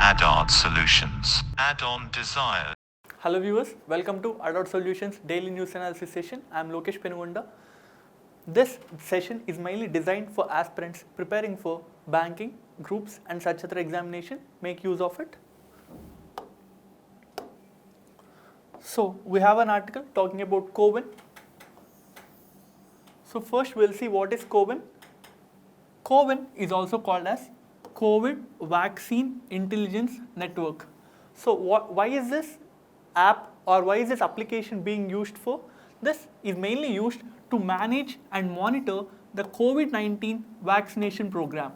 Add-on Solutions. Add-on Desire. Hello viewers, welcome to Add-on Solutions Daily News Analysis Session. I am Lokesh Penugunda. This session is mainly designed for aspirants preparing for banking, groups and such other examination. Make use of it. So we have an article talking about CoWIN. So first we'll see what is CoWIN. CoWIN is also called as COVID Vaccine Intelligence Network. So why is this app or why is this application being used for? This is mainly used to manage and monitor the COVID-19 vaccination program.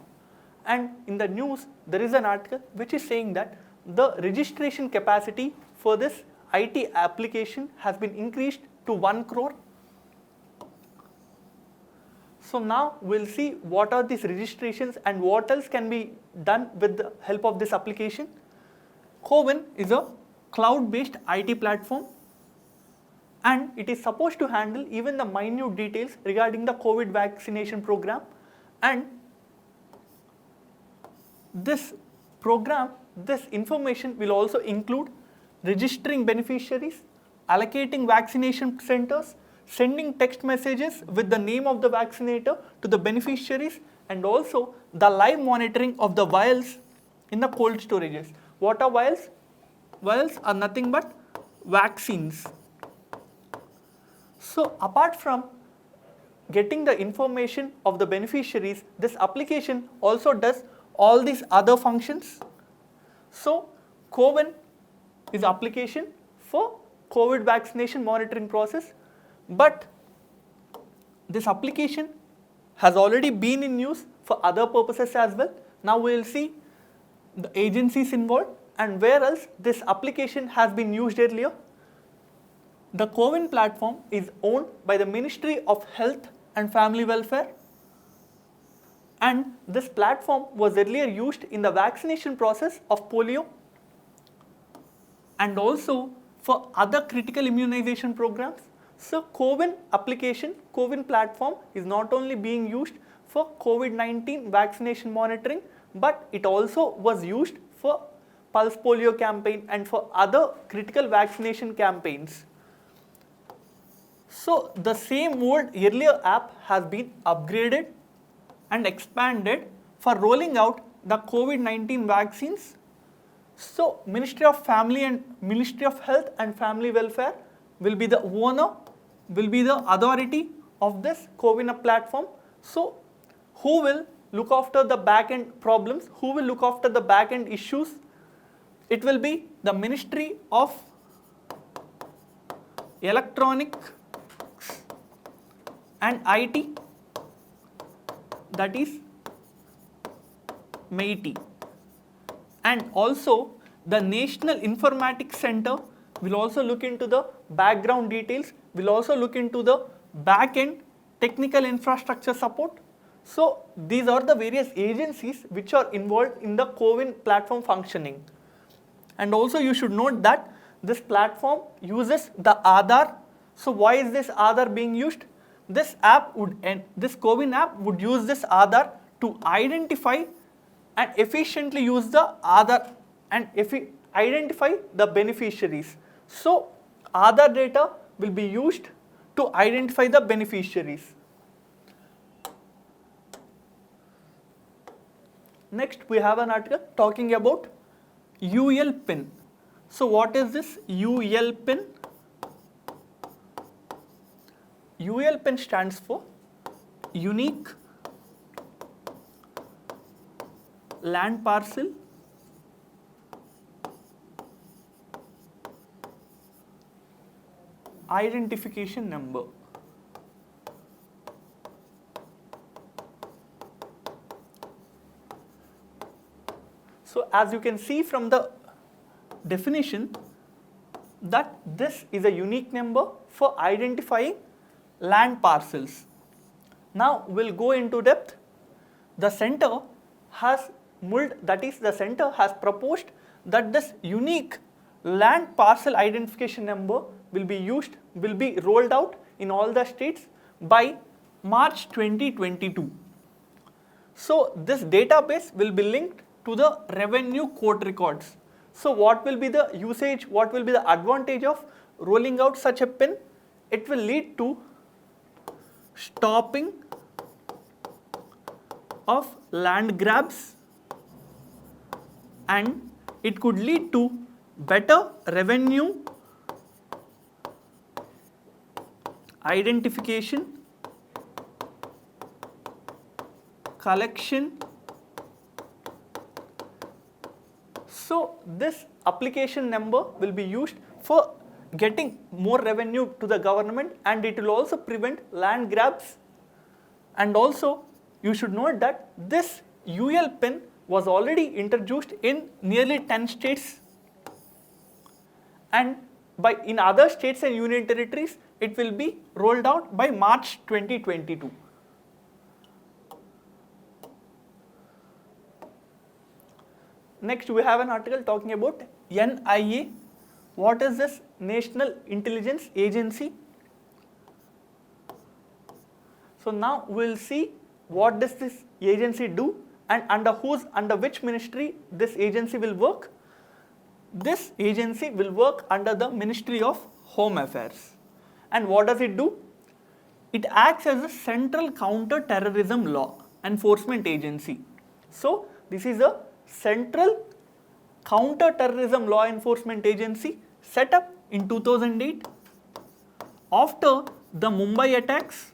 And in the news, there is an article which is saying that the registration capacity for this IT application has been increased to 1 crore. So now we'll see what are these registrations and what else can be done with the help of this application. CoWIN is a cloud-based IT platform and it is supposed to handle even the minute details regarding the COVID vaccination program. And this program, this information will also include registering beneficiaries, allocating vaccination centers, sending text messages with the name of the vaccinator to the beneficiaries, and also the live monitoring of the vials in the cold storages. What are vials? Vials are nothing but vaccines. So apart from getting the information of the beneficiaries, this application also does all these other functions. So CoWIN is application for COVID vaccination monitoring process, but this application has already been in use for other purposes as well. Now we will see the agencies involved and where else this application has been used earlier. The CoWIN platform is owned by the Ministry of Health and Family Welfare, and this platform was earlier used in the vaccination process of polio and also for other critical immunization programs. So CoWIN application, CoWIN platform is not only being used for COVID-19 vaccination monitoring, but it also was used for pulse polio campaign and for other critical vaccination campaigns. So the same old earlier app has been upgraded and expanded for rolling out the COVID-19 vaccines. So Ministry of Health and Family Welfare will be the owner, will be the authority of this CoWIN platform. So who will look after the back-end problems? Who will look after the back-end issues? It will be the Ministry of Electronics and IT, that is MeitY. And also the National Informatics Center will also look into the background details, will also look into the back-end technical infrastructure support. So these are the various agencies which are involved in the CoWIN platform functioning. And also you should note that this platform uses the Aadhaar. So why is this Aadhaar being used? This CoWIN app would use this Aadhaar to identify and efficiently use the Aadhaar and identify the beneficiaries. So Aadhaar data will be used to identify the beneficiaries. Next we have an article talking about UL PIN. So what is this UL PIN? UL PIN stands for Unique Land Parcel Identification Number. So as you can see from the definition that this is a unique number for identifying land parcels. Now we'll go into depth. The center has proposed that this unique land parcel identification number will be rolled out in all the states by March 2022. So this database will be linked to the revenue court records. So what will be the usage, what will be the advantage of rolling out such a pin? It will lead to stopping of land grabs, and it could lead to better revenue identification, collection. So this application number will be used for getting more revenue to the government, and it will also prevent land grabs. And also you should note that this UL pin was already introduced in nearly 10 states, and in other states and union territories it will be rolled out by March 2022. Next we have an article talking about NIA. What is this National Intelligence Agency? So now we will see what does this agency do and under which ministry this agency will work. This agency will work under the Ministry of Home Affairs. And what does it do? It acts as a central counter-terrorism law enforcement agency. So this is a central counter-terrorism law enforcement agency set up in 2008 after the Mumbai attacks.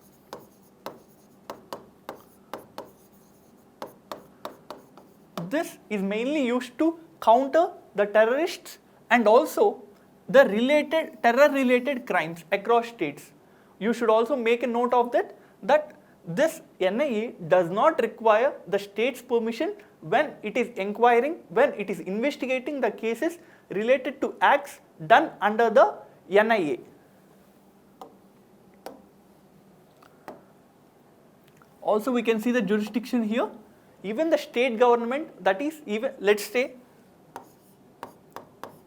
This is mainly used to counter the terrorists and also the terror-related crimes across states. You should also make a note of that this NIA does not require the state's permission when it is inquiring, when it is investigating the cases related to acts done under the NIA. Also we can see the jurisdiction here. Even the state government, that is, even let's say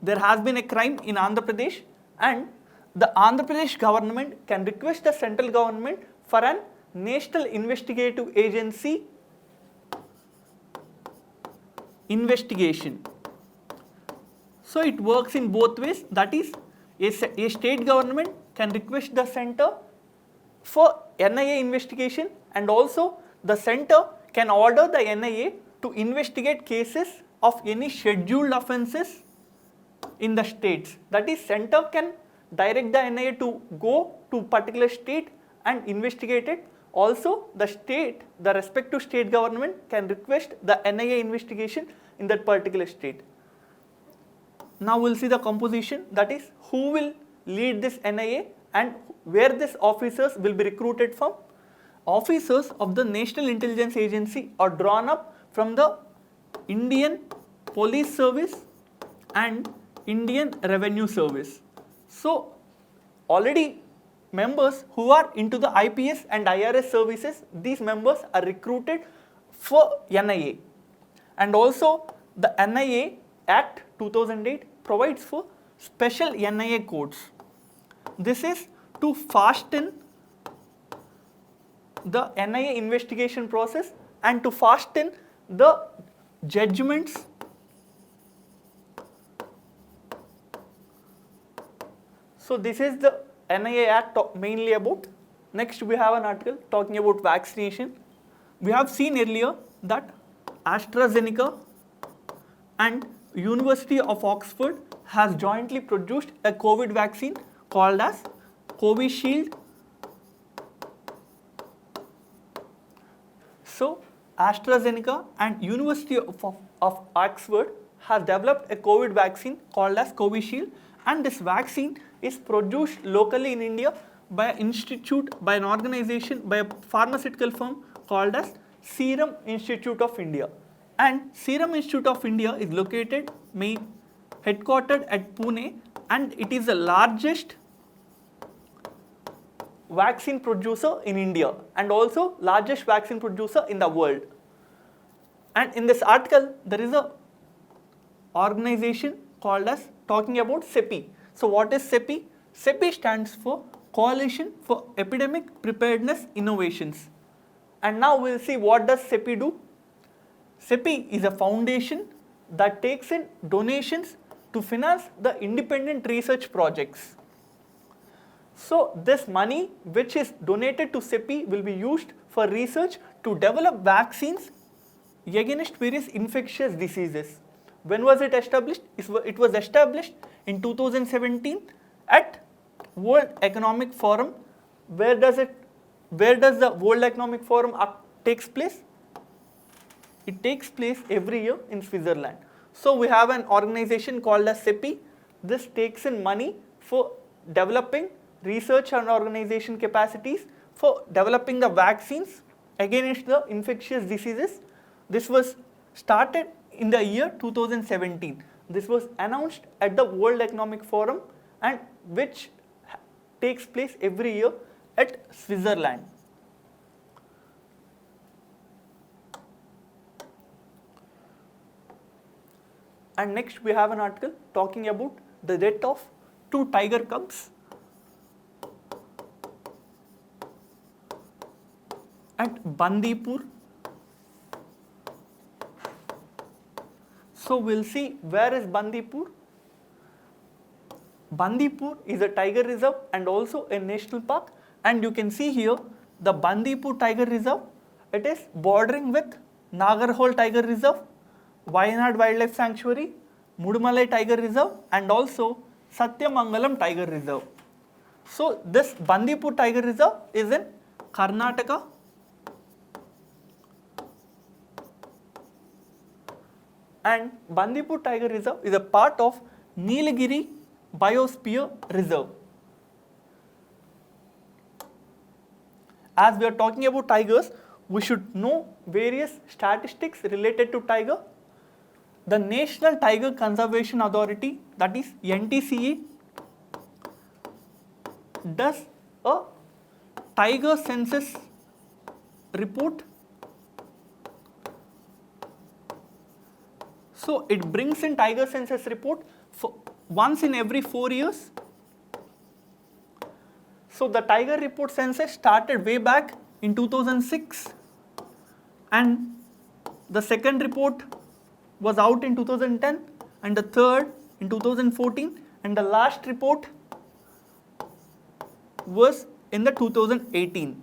there has been a crime in Andhra Pradesh, and the Andhra Pradesh government can request the central government for an National Investigative Agency investigation. So it works in both ways, that is, a state government can request the center for NIA investigation, and also the center can order the NIA to investigate cases of any scheduled offences in the states. That is, center can direct the NIA to go to particular state and investigate it. Also the respective state government can request the NIA investigation in that particular state. Now we will see the composition, that is, who will lead this NIA and where these officers will be recruited from. Officers of the National Intelligence Agency are drawn up from the Indian Police Service and Indian Revenue Service. So already members who are into the IPS and IRS services, these members are recruited for NIA. And also the NIA Act 2008 provides for special NIA codes. This is to fasten the NIA investigation process and to fasten the judgments So this is the NIA Act mainly about. Next we have an article talking about vaccination. We have seen earlier that AstraZeneca and University of Oxford has jointly produced a COVID vaccine called as Covishield. So AstraZeneca and University of Oxford has developed a COVID vaccine called as Covishield, and this vaccine is produced locally in India by an organization, by a pharmaceutical firm called as Serum Institute of India. And Serum Institute of India is headquartered at Pune, and it is the largest vaccine producer in India and also largest vaccine producer in the world. And in this article there is a organization called as talking about CEPI. So what is CEPI? CEPI stands for Coalition for Epidemic Preparedness Innovations. And now we will see what does CEPI do. SEPI is a foundation that takes in donations to finance the independent research projects. So this money which is donated to SEPI will be used for research to develop vaccines against various infectious diseases. When was it established? It was established in 2017 at World Economic Forum. Where does the World Economic Forum takes place? It takes place every year in Switzerland. So we have an organization called as SEPI. This takes in money for developing research and organization capacities for developing the vaccines against the infectious diseases. This was started in the year 2017. This was announced at the World Economic Forum and which takes place every year at Switzerland. And next we have an article talking about the death of 2 tiger cubs at Bandipur. So we'll see where is Bandipur. Bandipur is a tiger reserve and also a national park, and you can see here the Bandipur Tiger Reserve. It is bordering with Nagarhole Tiger Reserve, Wayanad Wildlife Sanctuary, Mudumalai Tiger Reserve and also Satyamangalam Tiger Reserve. So this Bandipur Tiger Reserve is in Karnataka. And Bandipur Tiger Reserve is a part of Nilgiri Biosphere Reserve. As we are talking about tigers, we should know various statistics related to tiger. The National Tiger Conservation Authority, that is NTCA, does a tiger census report. So it brings in tiger census report for once in every 4 years. So the tiger report census started way back in 2006 and the second report was out in 2010 and the third in 2014 and the last report was in the 2018.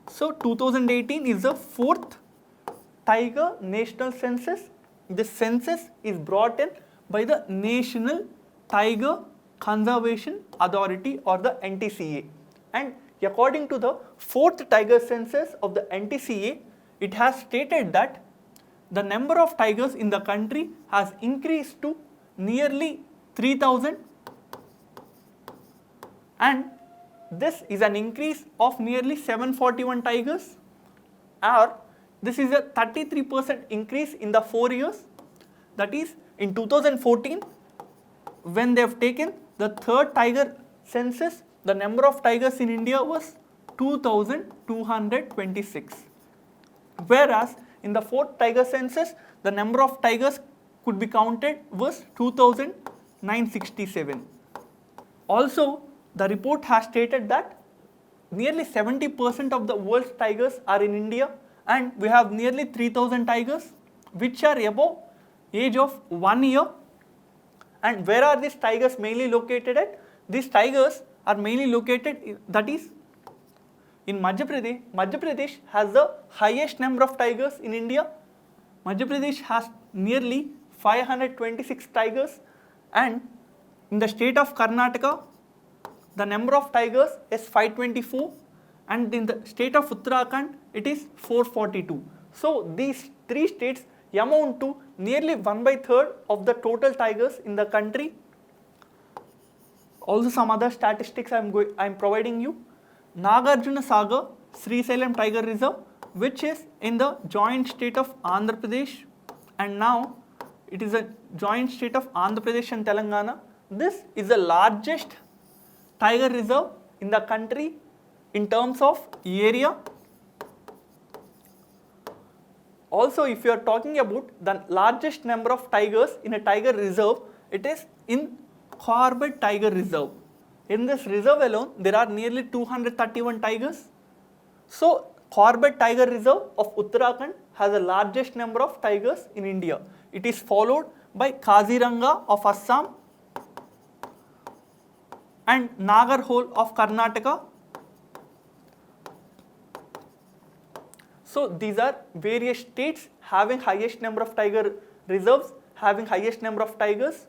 So 2018 is the 4th tiger national census. This census is brought in by the National Tiger Conservation Authority or the NTCA, and according to the 4th tiger census of the NTCA, it has stated that the number of tigers in the country has increased to nearly 3,000, and this is an increase of nearly 741 tigers, or this is a 33% increase in the 4 years. That is, in 2014, when they have taken the 3rd tiger census, the number of tigers in India was 2,226. Whereas in the 4th tiger census, the number of tigers could be counted was 2,967. Also, the report has stated that nearly 70% of the world's tigers are in India, and we have nearly 3,000 tigers which are above age of 1 year. And where are these tigers mainly located at? These tigers are mainly located, that is, in Madhya Pradesh. Madhya Pradesh has the highest number of tigers in India. Madhya Pradesh has nearly 526 tigers, and in the state of Karnataka, the number of tigers is 524, and in the state of Uttarakhand, it is 442. So these 3 states amount to nearly 1/3 of the total tigers in the country. Also, some other statistics I am providing you. Nagarjuna Sagar Srisailam Tiger Reserve, which is in the joint state of Andhra Pradesh, and now it is a joint state of Andhra Pradesh and Telangana. This is the largest tiger reserve in the country in terms of area. Also, if you are talking about the largest number of tigers in a tiger reserve, it is in Corbett Tiger Reserve. In this reserve alone, there are nearly 231 tigers. So, Corbett Tiger Reserve of Uttarakhand has the largest number of tigers in India. It is followed by Kaziranga of Assam and Nagarhole of Karnataka. So these are various states having highest number of tiger reserves, having highest number of tigers.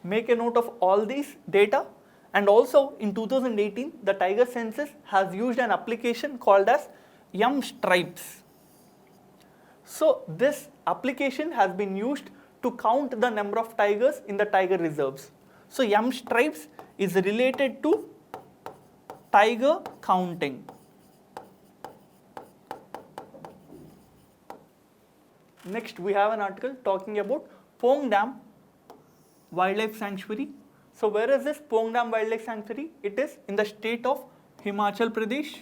Make a note of all these data. And also in 2018, the Tiger Census has used an application called as M-Stripes. So this application has been used to count the number of tigers in the tiger reserves. So M-Stripes is related to tiger counting. Next, we have an article talking about Pong Dam Wildlife Sanctuary. So where is this Pong Dam Wildlife Sanctuary? It is in the state of Himachal Pradesh.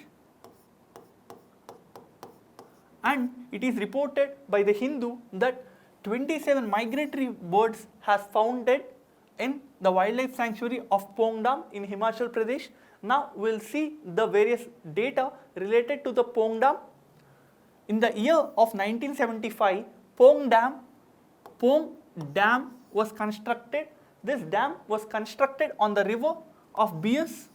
And it is reported by the Hindu that 27 migratory birds has found dead in the wildlife sanctuary of Pong Dam in Himachal Pradesh. Now we will see the various data related to the Pong Dam. In the year of 1975, Pong Dam was constructed. This dam was constructed on the river of Bias.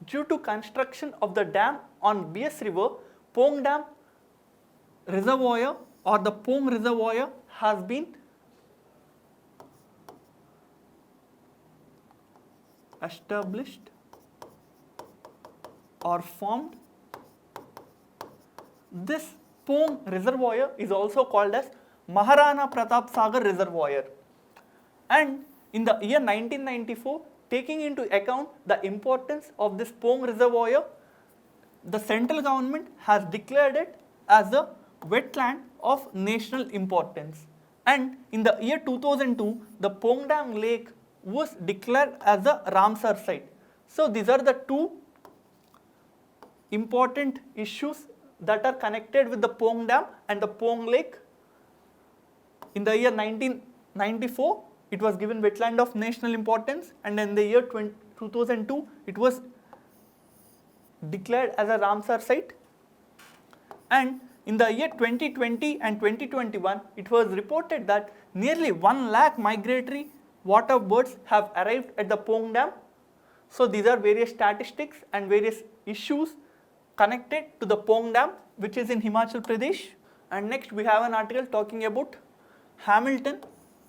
Due to construction of the dam on Bias River, Pong Dam Reservoir or the Pong Reservoir has been established or formed. This Pong Reservoir is also called as Maharana Pratap Sagar Reservoir. And in the year 1994, taking into account the importance of this Pong Reservoir, the central government has declared it as a wetland of national importance. And in the year 2002, the Pong Dam Lake was declared as a Ramsar site. So these are the two important issues that are connected with the Pong Dam and the Pong Lake. In the year 1994, it was given wetland of national importance, and in the year 2002, it was declared as a Ramsar site. And in the year 2020 and 2021, it was reported that nearly 1 lakh migratory water birds have arrived at the Pong Dam. So these are various statistics and various issues connected to the Pong Dam, which is in Himachal Pradesh. And next we have an article talking about Hamilton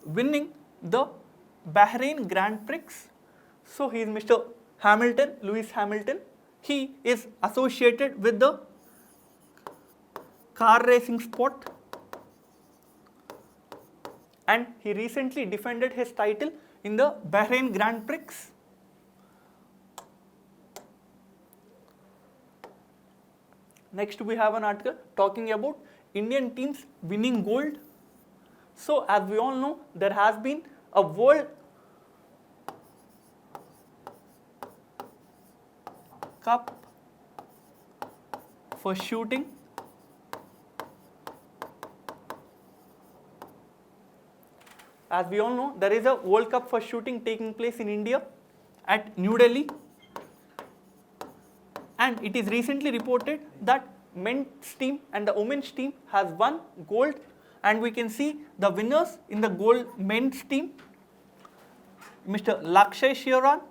winning the Bahrain Grand Prix. So he is Mr. Hamilton, Lewis Hamilton. He is associated with the car racing sport, and he recently defended his title in the Bahrain Grand Prix. Next we have an article talking about Indian teams winning gold. So as we all know, there has been a World Cup for shooting. As we all know, there is a World Cup for shooting taking place in India at New Delhi. And it is recently reported that men's team and the women's team has won gold, and we can see the winners in the gold men's team, Mr. Lakshay Shiran,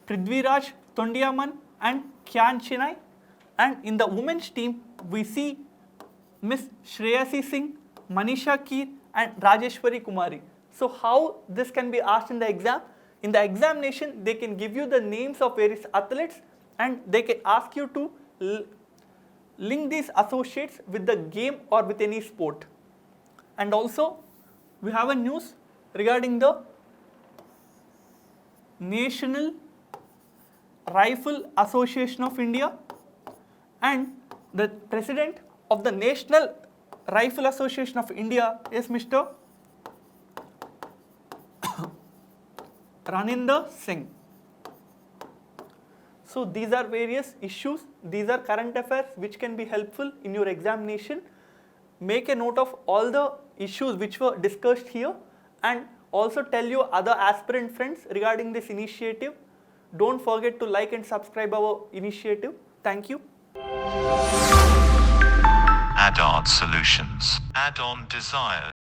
Prithviraj Tondiyaman and Kyan Chinai, and in the women's team we see Miss Shreyasi Singh, Manisha Keer and Rajeshwari Kumari. So how this can be asked in the exam? In the examination, they can give you the names of various athletes and they can ask you to link these associates with the game or with any sport. And also, we have a news regarding the National Rifle Association of India, and the president of the National Rifle Association of India is Mr. Raninder Singh. So these are various issues, these are current affairs which can be helpful in your examination. Make a note of all the issues which were discussed here, and also tell your other aspirant friends regarding this initiative. Don't forget to like and subscribe our initiative. Thank you. Add-on solutions. Add-on desires.